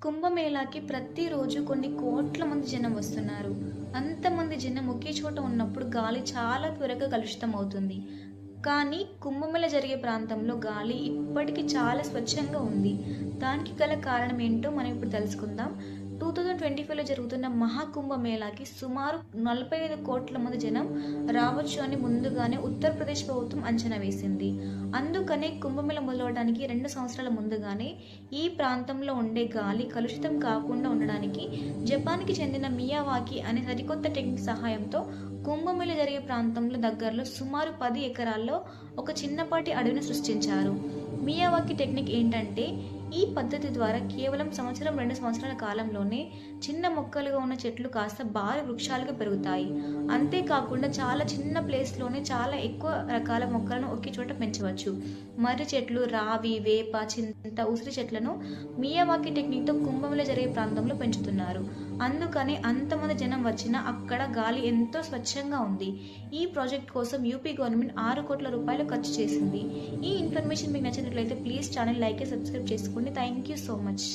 కుంభమేళాకి ప్రతిరోజు కొన్ని కోట్ల మంది జనం వస్తున్నారు. అంతమంది జనం ఒకే చోట ఉన్నప్పుడు గాలి చాలా త్వరగా కలుషితం అవుతుంది. కానీ కుంభమేళ జరిగే ప్రాంతంలో గాలి ఇప్పటికీ చాలా స్వచ్ఛంగా ఉంది. దానికి గల కారణం ఏంటో మనం ఇప్పుడు తెలుసుకుందాం. 2025లో జరుగుతున్న మహాకుంభమేళాకి సుమారు 45 కోట్ల మంది జనం రావచ్చు అని ముందుగానే ఉత్తరప్రదేశ్ ప్రభుత్వం అంచనా వేసింది. అందుకనే కుంభమేళ మొదలవడానికి 2 సంవత్సరాల ముందుగానే ఈ ప్రాంతంలో ఉండే గాలి కలుషితం కాకుండా ఉండడానికి జపాన్‌కి చెందిన మియావాకి అనే సరికొత్త టెక్నిక్ సహాయంతో కుంభమేళ జరిగే ప్రాంతంలో దగ్గరలో సుమారు 10 ఎకరాల్లో ఒక చిన్నపాటి అడవిని సృష్టించారు. మియావాకి టెక్నిక్ ఏంటంటే, ఈ పద్ధతి ద్వారా కేవలం 2 సంవత్సరాల కాలంలోనే చిన్న మొక్కలుగా ఉన్న చెట్లు కాస్త భారీ వృక్షాలుగా పెరుగుతాయి. అంతేకాకుండా చాలా చిన్న ప్లేస్‌లోనే చాలా ఎక్కువ రకాల మొక్కలను ఒకే చోట పెంచవచ్చు. మర్రి చెట్లు, రావి, వేప, చింత, ఉసిరి చెట్లను మియావాకి టెక్నిక్‌తో కుంభమేళ జరిగే ప్రాంతంలో పెంచుతున్నారు. అందుకనే అంతమంది జనం వచ్చినా అక్కడ గాలి ఎంతో స్వచ్ఛంగా ఉంది. ఈ ప్రాజెక్ట్ కోసం యూపీ గవర్నమెంట్ 6 కోట్ల రూపాయలు ఖర్చు చేసింది. ఈ ఇన్ఫర్మేషన్ మీకు నచ్చినట్లయితే ప్లీజ్ ఛానల్ లైక్, సబ్స్క్రైబ్ చేసుకోండి. Thank you so much.